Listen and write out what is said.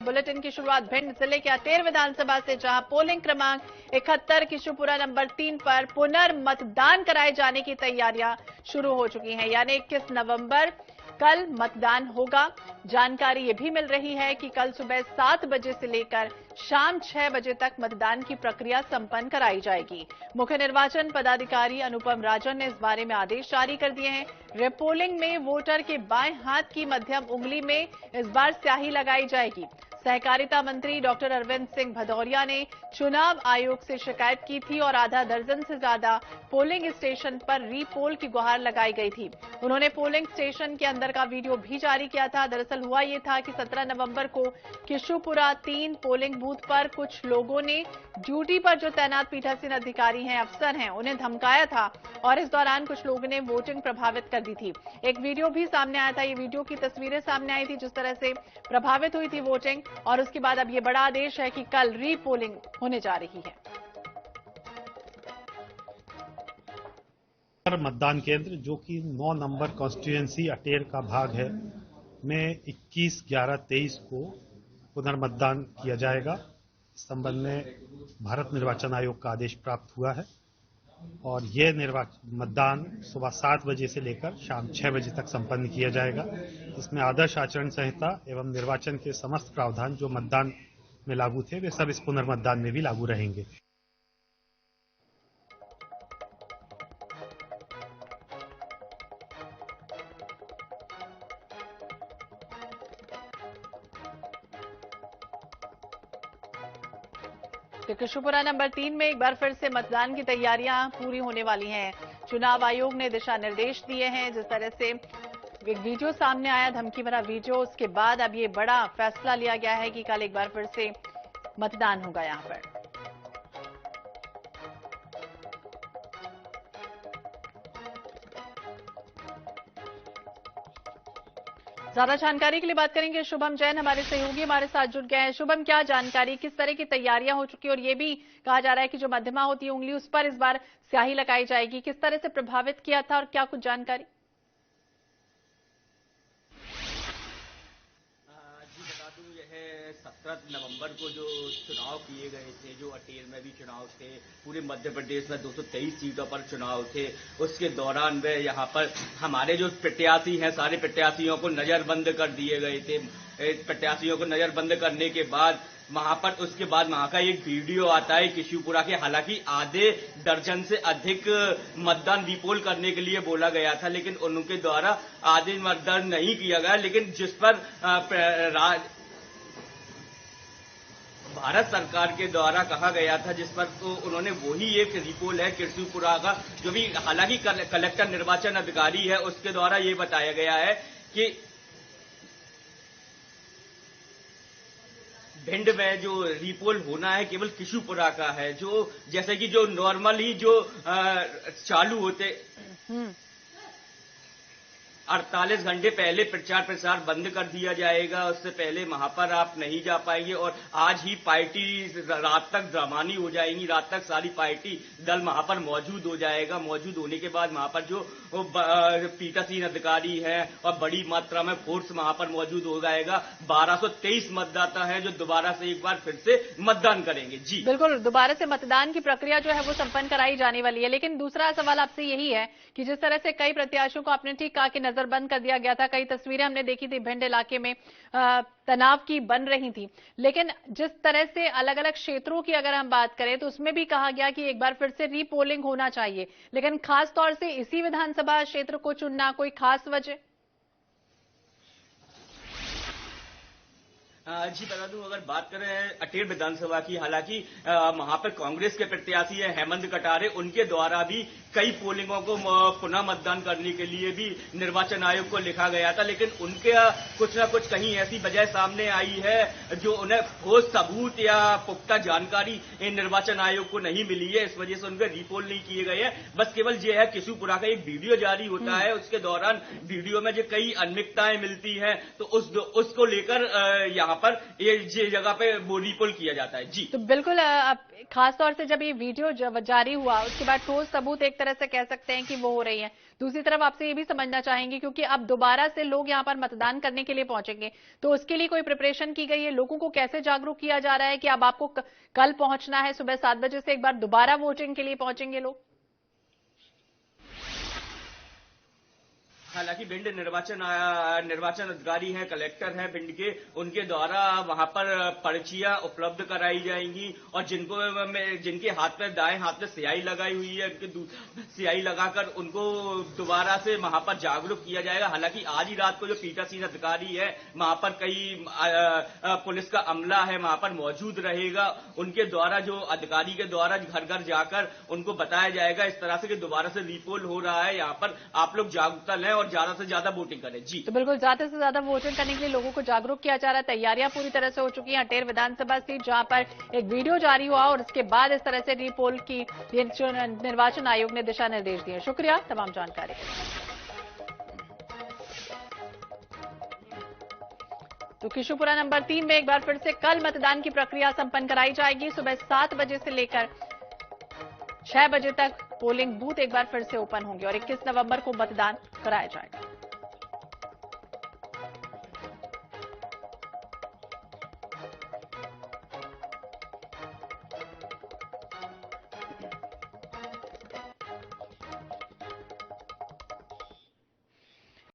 Bulletin की शुरुआत भिंड जिले के अटेर विधानसभा से, जहां पोलिंग क्रमांक 71 किशुपुरा नंबर 3 पर पुनर्मतदान कराए जाने की तैयारियां शुरू हो चुकी हैं। यानी 21 नवंबर कल मतदान होगा। जानकारी ये भी मिल रही है कि कल सुबह 7 बजे से लेकर शाम 6 बजे तक मतदान की प्रक्रिया संपन्न कराई जाएगी। मुख्य निर्वाचन पदाधिकारी अनुपम राजन ने इस बारे में आदेश जारी कर दिए हैं। रिपोलिंग में वोटर के बाएं हाथ की मध्यम उंगली में इस बार स्याही लगाई जाएगी। सहकारिता मंत्री डॉक्टर अरविंद सिंह भदौरिया ने चुनाव आयोग से शिकायत की थी और आधा दर्जन से ज्यादा पोलिंग स्टेशन पर रीपोल की गुहार लगाई गई थी। उन्होंने पोलिंग स्टेशन के अंदर का वीडियो भी जारी किया था। दरअसल हुआ ये था कि 17 नवंबर को किशुपुरा 3 पोलिंग बूथ पर कुछ लोगों ने ड्यूटी पर जो तैनात पीठासीन अधिकारी हैं, अफसर हैं, उन्हें धमकाया था और इस दौरान कुछ लोगों ने वोटिंग प्रभावित कर दी थी। एक वीडियो भी सामने आया था। ये वीडियो की तस्वीरें सामने आई थी जिस तरह से प्रभावित हुई थी वोटिंग, और उसके बाद अब ये बड़ा आदेश है कि कल रीपोलिंग होने जा रही है। मतदान केंद्र जो कि 9 नंबर कॉन्स्टिट्यूएंसी अटेर का भाग है में 21/11/23 को पुनर्मतदान किया जाएगा। इस संबंध में भारत निर्वाचन आयोग का आदेश प्राप्त हुआ है और यह मतदान सुबह 7 बजे से लेकर शाम 6 बजे तक संपन्न किया जाएगा। इसमें आदर्श आचरण संहिता एवं निर्वाचन के समस्त प्रावधान जो मतदान में लागू थे वे सब इस पुनर्मतदान में भी लागू रहेंगे। तो किशुपुरा नंबर 3 में एक बार फिर से मतदान की तैयारियां पूरी होने वाली हैं। चुनाव आयोग ने दिशा निर्देश दिए हैं। जिस तरह से एक वीडियो सामने आया, धमकी भरा वीडियो, उसके बाद अब ये बड़ा फैसला लिया गया है कि कल एक बार फिर से मतदान होगा यहां पर। ज्यादा जानकारी के लिए बात करेंगे। शुभम जैन हमारे सहयोगी हमारे साथ जुड़ गए हैं। शुभम, क्या जानकारी, किस तरह की तैयारियां हो चुकी है और ये भी कहा जा रहा है कि जो मध्यमा होती है उंगली, उस पर इस बार स्याही लगाई जाएगी, किस तरह से प्रभावित किया था और क्या कुछ जानकारी? जी बता दूं, यह 17 नवंबर को जो चुनाव किए गए थे, जो अटेर में भी चुनाव थे, पूरे मध्य प्रदेश में 223 सीटों पर चुनाव थे, उसके दौरान वे यहाँ पर हमारे जो प्रत्याशी हैं, सारे प्रत्याशियों को नजरबंद कर दिए गए थे। प्रत्याशियों को नजरबंद करने के बाद वहां पर उसके बाद वहां का एक वीडियो आता है किशुपुरा के। हालांकि आधे दर्जन से अधिक मतदान रीपोल करने के लिए बोला गया था, लेकिन उनके द्वारा आधे मतदान नहीं किया गया, लेकिन जिस पर भारत सरकार के द्वारा कहा गया था, जिस पर तो उन्होंने वही एक रीपोल है किशुपुरा का, जो भी हालांकि कलेक्टर निर्वाचन अधिकारी है उसके द्वारा ये बताया गया है कि भिंड में जो रीपोल होना है केवल किशुपुरा का है, जो जैसे कि जो नॉर्मली जो चालू होते 48 घंटे पहले प्रचार प्रसार बंद कर दिया जाएगा। उससे पहले वहां पर आप नहीं जा पाएंगे और आज ही पार्टी रात तक रवानी हो जाएंगी। रात तक सारी पार्टी दल वहां पर मौजूद हो जाएगा। मौजूद होने के बाद वहां पर जो पीठासीन अधिकारी हैं और बड़ी मात्रा में फोर्स वहां पर मौजूद हो जाएगा। 1223 मतदाता हैं जो दोबारा से एक बार फिर से मतदान करेंगे। जी बिल्कुल, दोबारा से मतदान की प्रक्रिया जो है वो संपन्न कराई जाने वाली है। लेकिन दूसरा सवाल आपसे यही है कि जिस तरह से कई प्रत्याशियों को आपने ठीक कहा कि नजरबंद कर दिया गया था, कई तस्वीरें हमने देखी थी भिंड इलाके में तनाव की बन रही थी, लेकिन जिस तरह से अलग अलग क्षेत्रों की अगर हम बात करें तो उसमें भी कहा गया कि एक बार फिर से रीपोलिंग होना चाहिए, लेकिन खास तौर से इसी विधानसभा क्षेत्र को चुनना, कोई खास वजह? जी बता दूं, अगर बात करें अटेर विधानसभा की, हालांकि वहां पर कांग्रेस के प्रत्याशी है हेमंत कटारे, उनके द्वारा भी कई पोलिंगों को पुनः मतदान करने के लिए भी निर्वाचन आयोग को लिखा गया था, लेकिन उनके कुछ न कुछ कहीं ऐसी वजह सामने आई है जो उन्हें ठोस सबूत या पुख्ता जानकारी निर्वाचन आयोग को नहीं मिली है। इस वजह से उनके रीपोल नहीं किए गए हैं। बस केवल ये है किशुपुरा का एक वीडियो जारी होता है, उसके दौरान वीडियो में जो कई अनियमितताएं मिलती हैं तो उसको लेकर यहाँ पर ये जगह पे वो रीपोल किया जाता है। जी तो बिल्कुल, खास तौर से जब ये वीडियो जारी हुआ उसके बाद ठोस सबूत एक एक तरह से कह सकते हैं कि वो हो रही है। दूसरी तरफ आपसे ये भी समझना चाहेंगे, क्योंकि अब दोबारा से लोग यहां पर मतदान करने के लिए पहुंचेंगे, तो उसके लिए कोई प्रिपरेशन की गई है? लोगों को कैसे जागरूक किया जा रहा है कि अब आपको कल पहुंचना है, सुबह 7 बजे से एक बार दोबारा वोटिंग के लिए पहुंचेंगे लोग? हालांकि भिंड निर्वाचन अधिकारी हैं, कलेक्टर हैं भिंड के, उनके द्वारा वहां पर पर्चियां उपलब्ध कराई जाएंगी और जिनके हाथ में दाएं हाथ में स्याही लगाई हुई है, स्याही लगाकर उनको दोबारा से वहां पर जागरूक किया जाएगा। हालांकि आज ही रात को जो पीठासीन अधिकारी है वहां पर कई पुलिस का अमला है वहां पर मौजूद रहेगा, उनके द्वारा जो अधिकारी के द्वारा घर घर जाकर उनको बताया जाएगा इस तरह से कि दोबारा से रीपोल हो रहा है, यहाँ पर आप लोग जागरूकता लें और ज्यादा से ज्यादा वोटिंग करें। जी तो बिल्कुल, ज्यादा से ज्यादा वोटिंग करने के लिए लोगों को जागरूक किया जा रहा है। तैयारियां पूरी तरह से हो चुकी हैं। अटेर विधानसभा सीट जहां पर एक वीडियो जारी हुआ और उसके बाद इस तरह से रीपोल की निर्वाचन आयोग ने दिशा निर्देश दिए। शुक्रिया तमाम जानकारी के लिए। तो किशुपुरा नंबर 3 में एक बार फिर से कल मतदान की प्रक्रिया संपन्न कराई जाएगी। सुबह 7 बजे से लेकर 6 बजे तक पोलिंग बूथ एक बार फिर से ओपन होंगे और 21 नवंबर को मतदान कराया जाएगा।